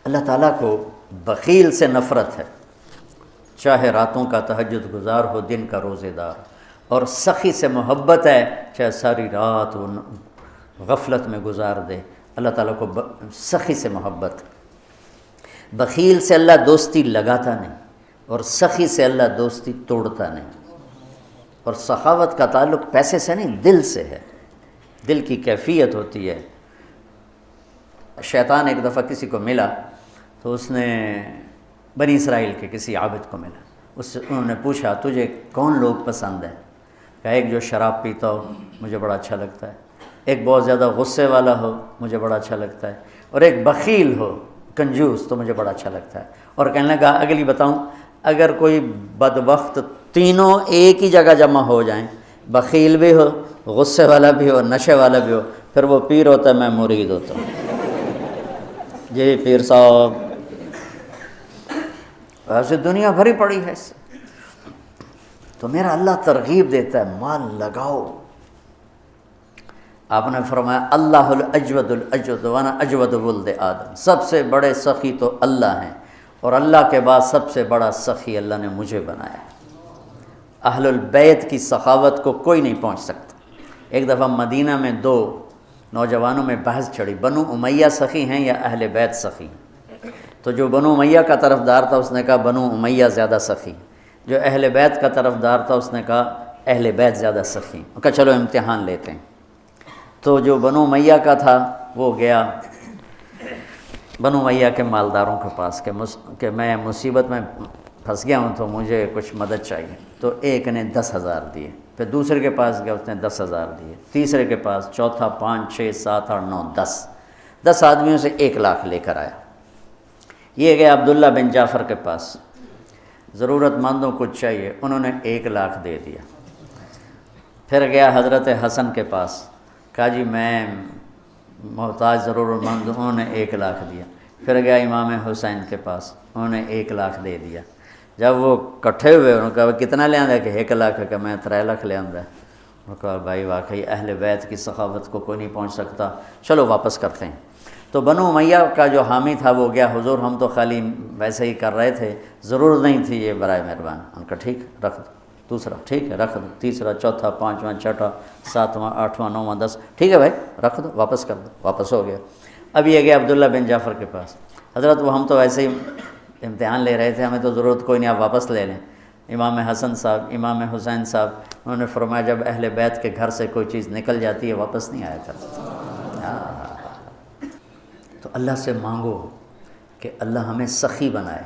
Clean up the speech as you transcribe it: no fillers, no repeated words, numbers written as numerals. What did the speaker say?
اللہ تعالیٰ کو بخیل سے نفرت ہے، چاہے راتوں کا تہجد گزار ہو، دن کا روزے دار، اور سخی سے محبت ہے، چاہے ساری رات وہ غفلت میں گزار دے، اللہ تعالیٰ کو سخی سے محبت۔ بخیل سے اللہ دوستی لگاتا نہیں، اور سخی سے اللہ دوستی توڑتا نہیں۔ اور سخاوت کا تعلق پیسے سے نہیں، دل سے ہے، دل کی کیفیت ہوتی ہے۔ شیطان ایک دفعہ کسی کو ملا تو اس نے بنی اسرائیل کے کسی عابد کو ملا، انہوں نے پوچھا تجھے کون لوگ پسند ہیں؟ کہا ایک جو شراب پیتا ہو مجھے بڑا اچھا لگتا ہے، ایک بہت زیادہ غصے والا ہو مجھے بڑا اچھا لگتا ہے، اور ایک بخیل ہو کنجوس تو مجھے بڑا اچھا لگتا ہے۔ اور کہنے لگا اگلی بتاؤں، اگر کوئی بدبخت تینوں ایک ہی جگہ جمع ہو جائیں، بخیل بھی ہو، غصے والا بھی ہو، نشے والا بھی ہو، پھر وہ پیر ہوتا ہے، میں مرید ہوتا ہوں۔ جی پیر صاحب، ایسے دنیا بھری پڑی ہے اس سے۔ تو میرا اللہ ترغیب دیتا ہے مال لگاؤ۔ آپ نے فرمایا اللہ الاجود الاجود وانا اجود ولد آدم، سب سے بڑے سخی تو اللہ ہیں، اور اللہ کے بعد سب سے بڑا سخی اللہ نے مجھے بنایا ہے۔ اہل البیت کی سخاوت کو کوئی نہیں پہنچ سکتا۔ ایک دفعہ مدینہ میں دو نوجوانوں میں بحث چڑھی، بنو امیہ سخی ہیں یا اہل بیت سخی ہیں؟ تو جو بنو امیہ کا طرفدار تھا اس نے کہا بنو امیہ زیادہ سخی، جو اہل بیت کا طرفدار تھا اس نے کہا اہل بیت زیادہ سخی۔ کہا چلو امتحان لیتے ہیں۔ تو جو بنو امیہ کا تھا وہ گیا بنو امیہ کے مالداروں کے پاس کہ میں مصیبت میں پھنس گیا ہوں تو مجھے کچھ مدد چاہیے۔ تو ایک نے 10,000 دیے، پھر دوسرے کے پاس گیا اس نے 10,000 دیے، تیسرے کے پاس، چوتھا 5 6 7 8 9 10 آدمیوں سے 1 لاکھ لے کر آیا۔ یہ گیا عبداللہ بن جعفر کے پاس، ضرورت مندوں کو چاہیے، انہوں نے 1 لاکھ دے دیا۔ پھر گیا حضرت حسن کے پاس، کہا جی میں محتاج ضرورت مند، انہوں نے 1 لاکھ دیا۔ پھر گیا امام حسین کے پاس، انہوں نے 1 لاکھ دے دیا۔ جب وہ کٹھے ہوئے انہوں نے کہا کتنا لے آندہ؟ کہ 1 لاکھ ہے۔ کہ میں 3 لاکھ لے آندہ ہے۔ انہوں نے کہا بھائی واقعی اہل بیت کی سخاوت کو کوئی نہیں پہنچ سکتا، چلو واپس کرتے ہیں۔ تو بنو امیہ کا جو حامی تھا وہ گیا، حضور ہم تو خالی ویسے ہی کر رہے تھے، ضرورت نہیں تھی یہ، برائے مہربان۔ ان کا ٹھیک رکھ دو، دوسرا ٹھیک ہے رکھ دو، تیسرا چوتھا 5واں 6واں 7واں 8واں 9واں 10، ٹھیک ہے بھائی رکھ دو، واپس کر دو، واپس ہو گیا۔ اب یہ گیا عبداللہ بن جعفر کے پاس، حضرت وہ ہم تو ایسے ہی امتحان لے رہے تھے، ہمیں تو ضرورت کوئی نہیں، آپ واپس لے لیں۔ امام حسن صاحب، امام حسین صاحب، انہوں نے فرمایا جب اہل بیت کے گھر سے کوئی چیز نکل جاتی ہے واپس نہیں آیا کرتی۔ تو اللہ سے مانگو کہ اللہ ہمیں سخی بنائے۔